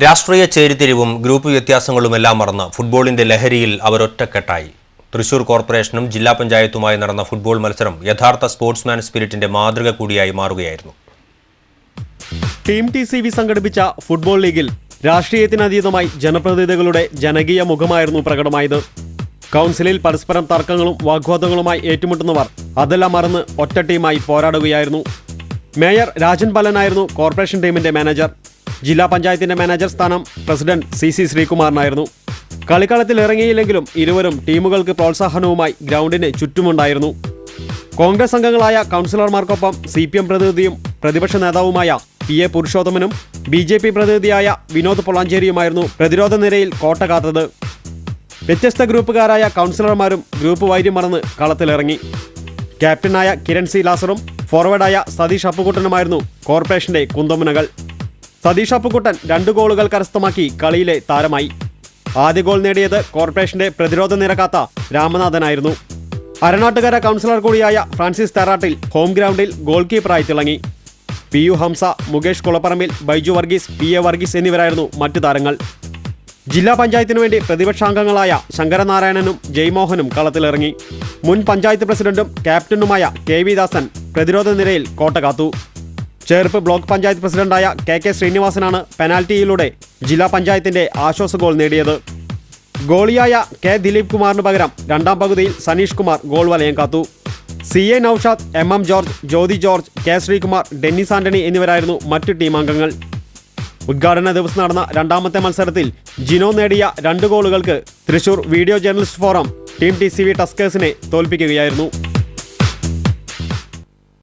രാഷ്ട്രീയ ചേരിതിരിവും ഗ്രൂപ്പ് വ്യത്യാസങ്ങളുമെല്ലാം മറന്ന് ഫുട്ബോളിന്റെ ലഹരിയിൽ അവരൊറ്റക്കെട്ടായി. തൃശൂർ കോർപ്പറേഷനും ജില്ലാ പഞ്ചായത്തുമായി നടന്ന ഫുട്ബോൾ മത്സരം യഥാർത്ഥ സ്പോർട്സ്മാൻ സ്പിരിറ്റിന്റെ മാതൃക കൂടിയായി മാറുകയായിരുന്നു. ടീം TCV സംഘടിപ്പിച്ച ഫുട്ബോൾ ലീഗിൽ രാഷ്ട്രീയത്തിനതീതമായി ജനപ്രതിനിധികളുടെ ജനകീയ മുഖമായിരുന്നു പ്രകടമായത്. കൗൺസിലിൽ പരസ്പരം തർക്കങ്ങളും വാഗ്വാദങ്ങളുമായി ഏറ്റുമുട്ടുന്നവർ അതെല്ലാം മറന്ന് ഒറ്റ ടീമായി പോരാടുകയായിരുന്നു. മേയർ രാജൻ ബാലനായിരുന്നു കോർപ്പറേഷൻ ടീമിന്റെ മാനേജർ. ജില്ലാ പഞ്ചായത്തിന്റെ മാനേജർ സ്ഥാനം പ്രസിഡന്റ് CC ശ്രീകുമാറിനായിരുന്നു. കളിക്കളത്തിൽ ഇറങ്ങിയില്ലെങ്കിലും ഇരുവരും ടീമുകൾക്ക് പ്രോത്സാഹനവുമായി ഗ്രൗണ്ടിന് ചുറ്റുമുണ്ടായിരുന്നു. കോൺഗ്രസ് അംഗങ്ങളായ കൗൺസിലർമാർക്കൊപ്പം CPM പ്രതിനിധിയും പ്രതിപക്ഷ നേതാവുമായ PA പുരുഷോത്തമനും BJP പ്രതിനിധിയായ വിനോദ് പൊളാഞ്ചേരിയുമായിരുന്നു പ്രതിരോധ നിരയിൽ കോട്ട കാത്തത്. വ്യത്യസ്ത ഗ്രൂപ്പുകാരായ കൗൺസിലർമാരും ഗ്രൂപ്പ് വൈര്യം മറന്ന് കളത്തിലിറങ്ങി. ക്യാപ്റ്റനായ കിരൺ C ലാസറും ഫോർവേഡായ സതീഷ് അപ്പുകുട്ടനുമായിരുന്നു കോർപ്പറേഷന്റെ കുന്തമുനകൾ. സതീഷ് അപ്പുകുട്ടൻ 2 ഗോളുകൾ കരസ്ഥമാക്കി കളിയിലെ താരമായി. ആദ്യ ഗോൾ നേടിയത് കോർപ്പറേഷന്റെ പ്രതിരോധ നിര കാത്ത രാമനാഥനായിരുന്നു. അരനാട്ടുകര കൗൺസിലർ കൂടിയായ ഫ്രാൻസിസ് തെറാട്ടിൽ ഹോം ഗ്രൗണ്ടിൽ ഗോൾ കീപ്പറായി തിളങ്ങി. PU ഹംസ, മുകേഷ് കുളപ്പറമ്പിൽ, ബൈജു വർഗീസ്, PA വർഗീസ് എന്നിവരായിരുന്നു മറ്റു താരങ്ങൾ. ജില്ലാ പഞ്ചായത്തിനു വേണ്ടി പ്രതിപക്ഷാംഗങ്ങളായ ശങ്കരനാരായണനും ജയ്മോഹനും കളത്തിലിറങ്ങി. മുൻ പഞ്ചായത്ത് പ്രസിഡന്റും ക്യാപ്റ്റനുമായ KV ദാസൻ പ്രതിരോധ നിരയിൽ കോട്ട കാത്തു. ചേർപ്പ് ബ്ലോക്ക് പഞ്ചായത്ത് പ്രസിഡന്റായ KK ശ്രീനിവാസനാണ് പെനാൽറ്റിയിലൂടെ ജില്ലാ പഞ്ചായത്തിന്റെ ആശ്വാസ ഗോൾ നേടിയത്. ഗോളിയായ K ദിലീപ് കുമാറിന് പകരം രണ്ടാം പകുതിയിൽ സനീഷ് കുമാർ ഗോൾ വലയം കാത്തു. CA Naushad, MM George, Jyothi George, K Sreekumar, Dennis Antony എന്നിവരായിരുന്നു മറ്റു ടീം അംഗങ്ങൾ. ഉദ്ഘാടന ദിവസം നടന്ന രണ്ടാമത്തെ മത്സരത്തിൽ ജിനോ നേടിയ 2 ഗോളുകൾക്ക് Thrissur video journalist forum team TCV ടസ്കേഴ്സിനെ തോൽപ്പിക്കുകയായിരുന്നു.